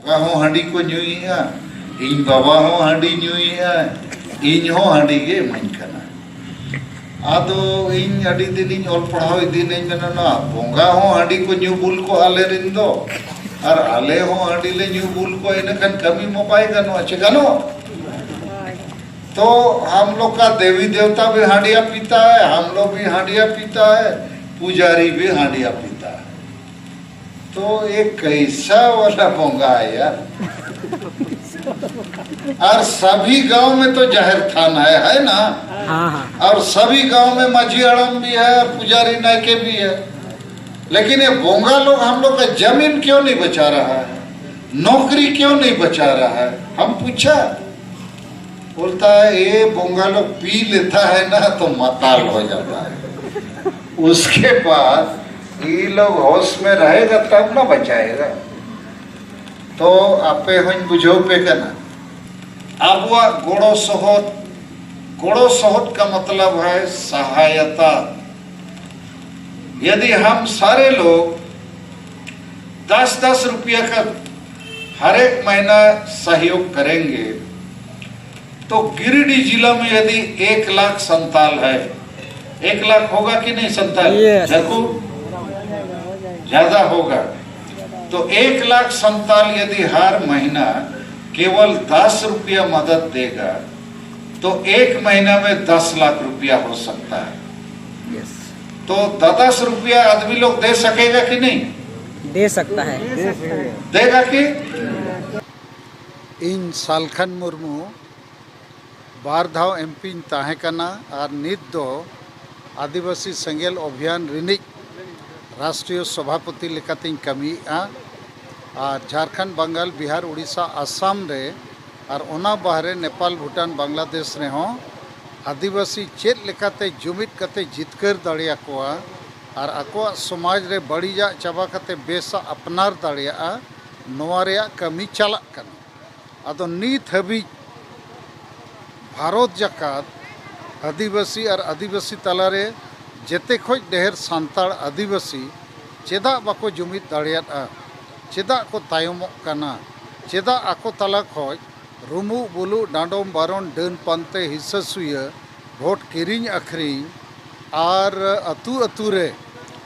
हांडी को ᱧᱩᱭᱟ इन बाबा हो हांडी ᱧᱩᱭᱟ इन हो हांडी गे इमाኝ कना आदो इन अडी दिन ऑल पढ़ाव दिन मेना बोंगा हो हांडी को ᱧᱩ बुल को आले रिन दो और आले हो हांडी ले ᱧᱩ बुल को इनकन कमी मोबाई गनो अच्छे गनो तो हम लोग का देवी देवता भी हांडिया पीता है, हम लोग भी हांडिया पीता है, पुजारी भी हांडिया पीता है। तो ये कैसा वाला बोंगा है यार। और सभी गांव में तो जाहिर थाना है ना। और सभी गांव में माझी अड़म भी है, पुजारी नायके भी है। लेकिन ये बोंगा लोग हम लोग का जमीन क्यों नहीं बचा रहा है, नौकरी क्यों नहीं बचा रहा है? हम पूछा, बोलता है ये बोंगा लोग पी लेता है ना तो माताल हो जाता है, उसके बाद ये लोग होश में रहेगा तब ना बचाएगा। तो आपे हन बुझो पे करना अब वह गोड़ो सोहत का मतलब है सहायता। यदि हम सारे लोग 10-10 रुपया का हर एक महीना सहयोग करेंगे तो गिरिडीह जिला में यदि 1 लाख संताल है, 1 लाख होगा कि नहीं संताल? ज्यादा होगा। तो 1 लाख संताल यदि हर महीना केवल 10 रुपया मदद देगा तो 1 महीना में 10 लाख रुपया हो सकता है। तो 10 रुपया आदमी लोग दे सकेगा कि नहीं? दे सकता है। देगा कि? इन सालखन मुर्मू बार धाव एमपी ताहे कना और नित दो आदिवासी संगेल अभियान रिनिक राष्ट्रीय सभापति लेकातिन कमी और झारखंड बंगाल बिहार उड़ीसा आसाम रे और ओना बाहरे नेपाल भूटान बांग्लादेश रे हो आदिवासी चेत लेकाते जुमित कते जितकर दाड़िया कोआ और आको समाज रे बड़ीजा चाबा कते बेसा अपनार दाड़िया नोआ रे कमी चला कना। आदो नीत हबी भारत जाकात आदिवासी और आदिवासी तलारे जेते खोज ढेर सांताड़ आदिवासी चेदा बाको जुमित दाड़िया चेदा को तायमोक कना, चेदा आको तला खोज रुमु बुलु डांडोम बारोन डन पानते हिस्सा सुया भोट किरिंग अखरिंग और अतु अतु रे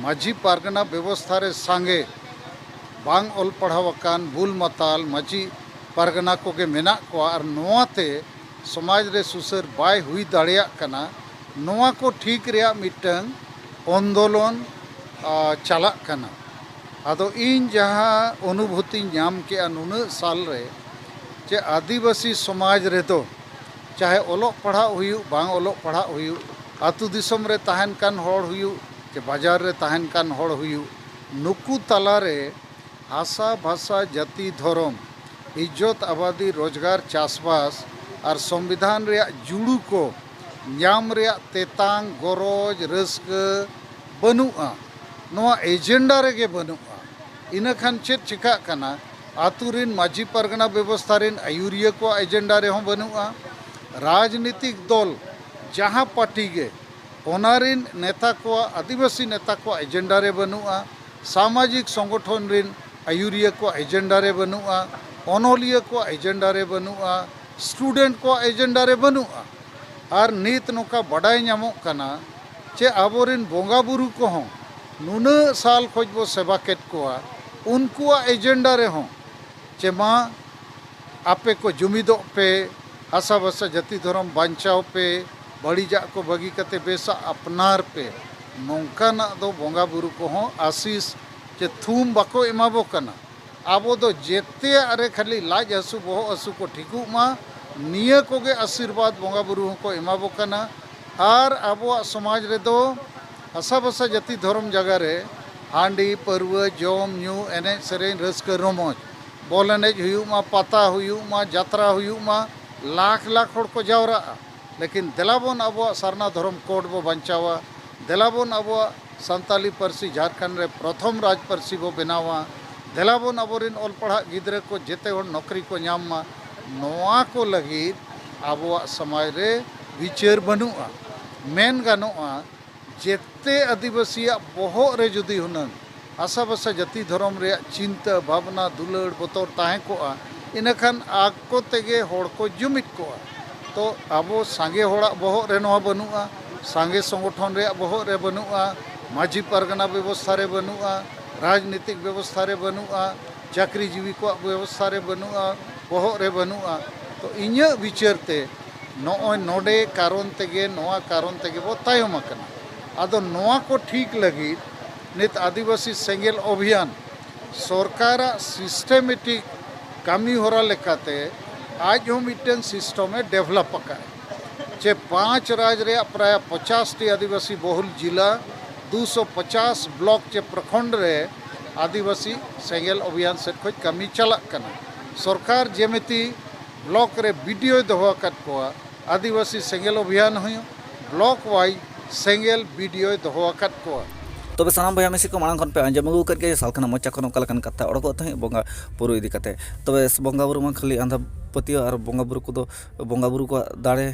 माझी पारगना व्यवस्था रे सांगे बांग ऑल पढ़ावकान बुल मताल माझी पारगना को के मेना को और नोआते समाज रे सुसर बाय हुई दाड़िया कना। नोआ को ठीक रिया मिटंग आंदोलन चला कना। आदो इन जहाँ अनुभूति नाम के नुन साल रे जे आदिवासी समाज रे तो चाहे ओलोक पढ़ा हुयु बांग ओलोक पढ़ा हुयु आतु दिसम रे तहन कान होड़ हुयु जे बाजार रे तहन कान होड़ हुयु नुकु तला रे आशा भाषा जाति धर्म इज्जत आबादी रोजगार चासबास और संविधान रे जुड़ू को नाम रे तेतांग गरज रस्क बनुआ नोआ एजेंडा रे के बनुआ इन खान चेत चिका कना आतुरिन माझी परगना व्यवस्था रिन आयुरिया को एजेंडा रे हो बनुआ राजनीतिक दल जहाँ पार्टी गे ओनारिन नेता को आदिवासी नेता को एजेंडा रे बनुआ सामाजिक संगठन रिन आयुरिया को एजेंडा रे बनुआ ओनोलिया को एजेंडा रे बनुआ स्टूडेंट को एजेंडा रे बनुआ और नीत नोका बड़ाई नामोक कना चे आबोरिन बोंगा बुरु को हों नुन साल खोज बो सेवा केट कोआ उनकुआ एजेंडा रे हों चे माँ आपे को जुमिदो पे आशा भाषा जाति धर्म बांचाव पे बड़ी जा को बगी कते बेसा अपनार पे नौकाना दो बोंगा बुरु को हों आशीष चे थूम बाको एमाबो कना। आबो दो जेते अरे खाली लाज हसु बोह हसु को ठिकु मा निया कोगे आशीर्वाद बोंगा बुरु को एमाबो कना। और आबो समाज रे दो आशा भाषा जाति धर्म जगह रे हांडी परवा जम न्यू एने सेरेन रस्क रमोज बॉल एनेज हुयु मा पाता हुयु मा यात्रा हुयु मा लाख लाख होड़ को जावरा। लेकिन देलाबोन आबो सरना धर्म कोड बो बंचावा देलाबोन आबो संताली परसी झारखंड रे प्रथम राज परसी बो बनावा देलाबोन आबोरिन ऑल पढ़ा गिद्रे को जेते होड़ नौकरी को नाम मा नोआ को लगी आबो समाज रे विचार बनुआ मेन गानोआ जेते आदिवासी बोहग रे जुदी हुनंग आशा भाषा जाति धर्म रे चिंता भावना दुलड़ बतर ताहें कोआ इनखान आको तेगे होड़ को जुमित कोआ तो आबो सांगे होड़ा बहर रे नोआ बनुआ सांगे संगठन रे बहर रे बनुआ माझी परगना व्यवस्था रे बनुआ राजनीतिक व्यवस्था रे बनुआ चाकरी जीवी को व्यवस्था रे बनुआ बहर रे बनुआ तो इन्या विचारते नॉय नोडे कारण तेगे नोआ कारण तेगे बो तायम अकना आदो नोआ को ठीक लगी नित आदिवासी सेंगेल अभियान सरकार सिस्टेमेटिक कामी होरा लेकाते आज हम मिट्टन सिस्टम में डेवलप अका चे 5 राज रे प्राय 50 टी आदिवासी बहुल जिला 250 ब्लॉक चे प्रखंड रे आदिवासी सेंगेल अभियान से खोज कामी चला कना सरकार जेमिति ब्लॉक रे वीडियो दोहो कत कोआ आदिवासी सेंगेल अभियान हुई ब्लॉक वाइज सेंगेल वीडियो दोहो कत कोआ तबे सानाम भैया मिसी को मांग पे आंजम अगू करके सालखाना मोचा खन ओकालकन कथा ओडको तहे बंगा पुरु इदी कते तबे बंगा बुरु मा खाली आंधा पतियो और बंगा बुरु को बंगा बुरु को दाड़े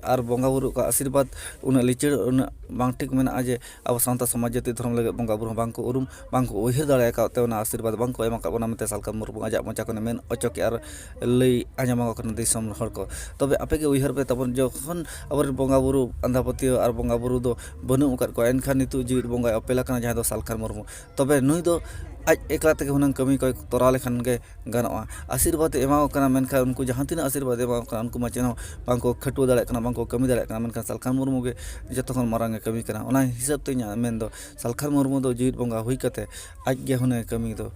और बंगा बुरु का आशीर्वाद उन लिचड़ उन बांग ठीक मेना जे अब सानता समाज जाति धर्म लगे बंगा बुरु बांग को उरुम बांग को उहिर दाड़े काते उन आशीर्वाद बांग को एमा का बना मते सालका मुरु आजा मोचा को मेन अचोक और लई आंजम को दिसम हर को तबे आपे के उहिर पे तबन जखन अबर बंगा बुरु आंधा पतियो और बंगा बुरु दो बनु उकर को एनखान नितु जीवित बंगा अपेला कना जहां दो सालखार मुरमु तबे नुई दो आज एकला तक हुनंग कमी को तोरा लेखान गे गानोआ आशीर्वाद एमाओ कना मेनखा उनको जहां तीना आशीर्वाद एमाओ कना उनको मचेनो बांको खटु दाड़े कना बांको कमी दाड़े कना मेनखा सालखार मुरमु गे जतखन मारांगे कमी कना ओना हिसाब ते मेन दो सालखार मुरमु दो जीवित बंगा हुई कते आज गे हुने कमी दो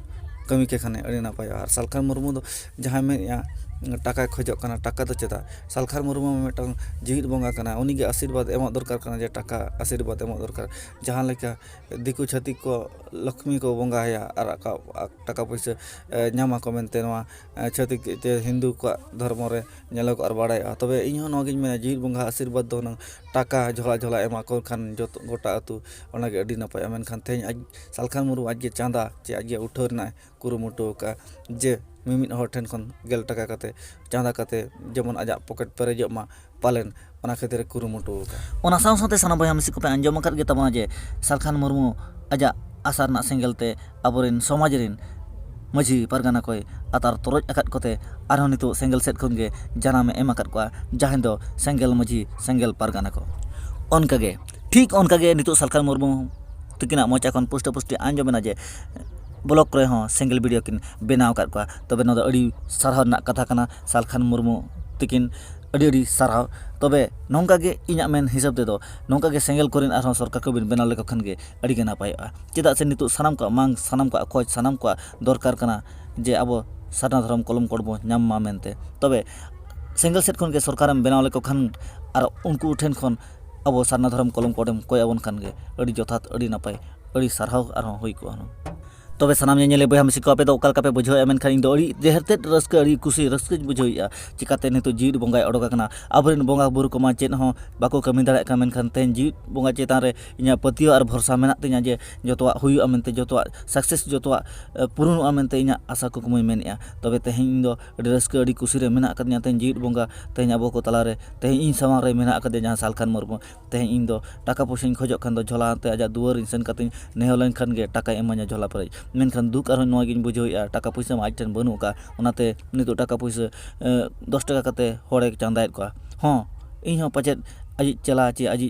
कमी के खाने अड़ी नापाय और सालखार मुरमु दो जहां में या टाका खोजक कना टाका तो चेदा सालखार मुरमु मेटन जीवित बंगा कना उनीगे आशीर्वाद एमा दरकार कना जे टाका आशीर्वाद एमा दरकार जहां लेका दिकु छातिक को लक्ष्मी को बंगा है और टाका पैसा नामा को मेनते नवा छातिक हिंदू को धर्म रे नेलक और बाड़ाय तबे इहो नगिन में जीवित बंगा आशीर्वाद दो न टाका झोला झोला एमा को खान जत गोटा अतु ओनागे अडी नपाय मेनखान तेज आज सालखार मुरमु आज चांदा जे आज उठर ना कुरुमुटो का जे मिमित हर ठेन खन गेल टाका कते चांदा कते जेमन आजा पॉकेट पेरेजो मा पालेन ओना खातिर कुरुमुटो का ओना साव साथे साना भैया मिसी को पे अंजम कर गे तबना जे सालखार मुरमु आजा आसार ना सेंगेलते आबोरिन समाज रिन माझी परगाना कोय आतार तोरज अकात कोते आरो नितो सेंगेल सेट खन गे जानामे एम अकात को जहां दो सेंगेल माझी सेंगेल परगाना को ओनकागे ठीक ओनकागे नितो सालखार मुरमु तकिना मोचा खन पुष्ट पुष्टि अंजमेना जे ब्लॉक रे हों सेंगेल वीडियो किन बनाव कर को तबे न अड़ी सारहाव ना कथा कना सालखार मुरमु तकिन अड़ी सारहाव तबे नोंका गे इना मेन हिसाब दे दो नोंका गे सेंगेल कोरिन आरो सरकार को बिन बनाव लेको खन गे अड़ी गे नापायआ चेदा से नितु सानाम को मांग सानाम को खोज सानाम को दरकार कना जे अब सारना धर्म कलम कोडबो नाम मा मेनते तबे सेंगेल सेट खन गे सरकारम बनाव लेको खन आरो उनको ठेन खन अब सारना धर्म कलम कोडम कोय अबन खन गे अड़ी जथात अड़ी नापाय अड़ी सारहाव आरो होई को तबे सानाम नेले बया मिसी को आपे दो ओकाल कापे बुझो मेनखान इन दो अड़ी देहरते रस्का अड़ी खुशी रस्का बुझोइया चिकाते नितो जीवित बंगाय ओडोका कना आबरिन बंगा बुरु को मा चेत हो बाको कमी दाड़े का मेनखान तेन जीवित बंगा चेतान रे इना पतियो और भरोसा मेना तिना जे जतवा हुयुआ मेनते जतवा सक्सेस जतवा पुरुनुआ मेनते इना आशा को कुमुय मेनया तबे तेहेन इन दो अड़ी रस्का अड़ी खुशी रे मेना कदnya तेन जीवित बंगा तेन आबो को तला रे तेहेन इन सामांग रे मेना कदे जहां सालखार मुरमु तेहेन इन दो टाका पैसा खोजक खान दो झोला ते आजा दुआर इंसन कते नेहलन खान गे टाका एमाnya झोला पर मेनखान दुख और नोआ गिन बुझोइया टाका पैसा मा आजटन बनुका ओनाते नितो टाका पैसा 10 टाका कते होड़े चांदायत को हां इन हो पचे आज चला चे आज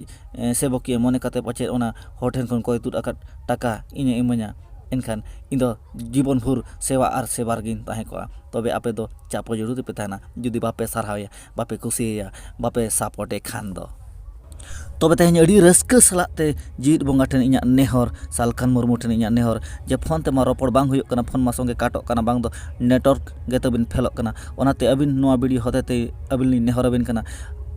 सेबकिया मने कते पचे ओना होठेन खन कोय तुद अकट टाका इने इमाnya एनखान इन दो जीवन भर सेवा और सेवार गिन ताहे को तबे आपे दो चापो जरूर पे थाना जुदी बापे सारहाया बापे खुशिया बापे सपोर्टे खान दो तबे तेहेन अड़ी रस्का सलाते जीवित बंगा ठेन इᱧᱟᱜ नेहर सालखार मुरमु ठेन इᱧᱟᱜ नेहर जे फोन ते मा रोपड़ बांग हुयुक कना फोन मा संगे काटोक कना बांग दो नेटवर्क गे तबिन फेलोक कना ओनाते अबिन नोआ वीडियो होतेते अबिन लिन नेहर अबिन कना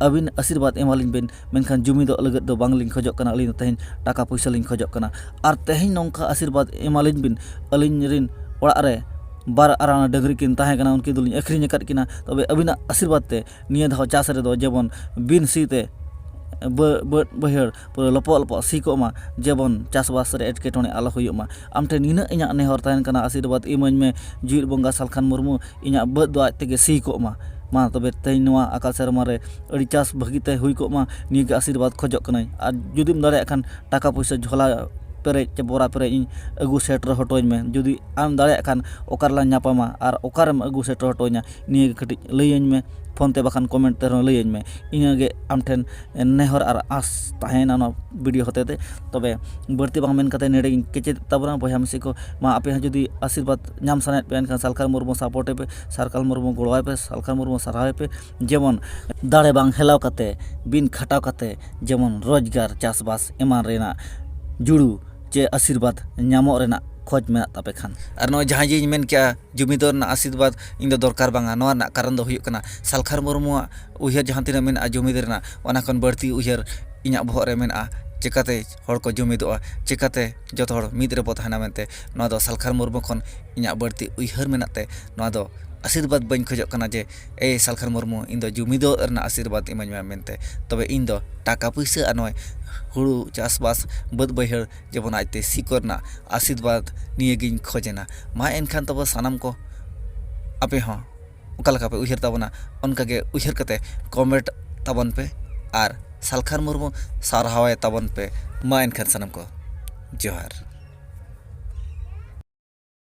अबिन आशीर्वाद एमालिन बिन मेनखान जुमी दो लगत दो बांग लिन खोजक कना अलिन तेहेन टाका पैसा लिन खोजक कना आर तेहेन नोंका आशीर्वाद एमालिन बिन अलिन रिन ओड़ा रे बार आराना डगरी किन ताहे कना उनकी दुलिन अखरिन अकत किना तबे अबिना आशीर्वाद ते निया धाव चास रे दो जेबन बिन सीते बहर पूरा लपो लपो सीकोमा जेबन चासबास रे एटकेटोने आलो हुयुमा आमटे निना इᱧᱟᱜ नेहर ताहेन कना आशीर्वाद इमाñ में जीवित बंगा सालखार मुरमु इᱧᱟᱜ बद दो आज तेगे सीकोमा मा तबे तेन नोआ आकाल सेरमा रे अड़ी चास भगिते हुई कोमा निगे आशीर्वाद खोजक कनाय आर जुदिम दाड़े खान टाका पैसा झोला पेरेज चे बोरा पेरेज इन अगू सेटर हटोñ में जुदी आम दाड़े खान ओकारला नापामा और ओकारम अगू सेटर हटोña निये कटी लैयñ में फोन ते बखान कमेंट ते लैयñ में इनागे आम ठेन नेहर और आस ताहेना ना वीडियो होते ते तबे बढ़ती बांग मेन कते नेड़े केचे तबना बया मिसी को मा आपे हाँ जुदी आशीर्वाद नाम सानेत पे एनखान सालखार मुर्मू सपोर्टे पे सालखार मुर्मू गोड़वाय पे सालखार मुर्मू सराहाय पे जेमन दाड़े बांग हेलाव कते बिन खटाव कते जेमन रोजगार चासबास एमान रेना जुड़ू चे आशीर्वाद नामो रेना खोज में तापे खान और नौ जहाँ जी मेन क्या जुमिदर ना आशीर्वाद इन दरकार बांगा नवा ना कारण दो हुयुग कना सालखार मुर्मू उयहर जहाँ तीना मेन जुमिदर ना ओना खन बढ़ती उयहर इᱧᱟᱜ बहर रे मेना चिकाते हड़ को जुमिदोआ चिकाते जत हड़ मिद रे बो तहना मेनते नवा दो सालखार मुर्मू खन इᱧाᱜ बढ़ती उयहर मेनाते नवा दो आशीर्वाद बन खोजो कना जे ए सालखार मुर्मू इन दो जुमिदो रना आशीर्वाद इमाñ मे मेनते तबे इन दो टाका पैसा आ नय हुड़ू चासबास बद बैहर जेबन आजते सिकोरना आशीर्वाद निये गिन खोजेना मा एनखान तब सानाम को आपे हाँ ओकालका पे उयहर ताबना ओनकागे उयहर कते कमेंट ताबन पे आर सालखार मुर्मू सारहावे ताबन पे मा एनखान सानाम को जोहार।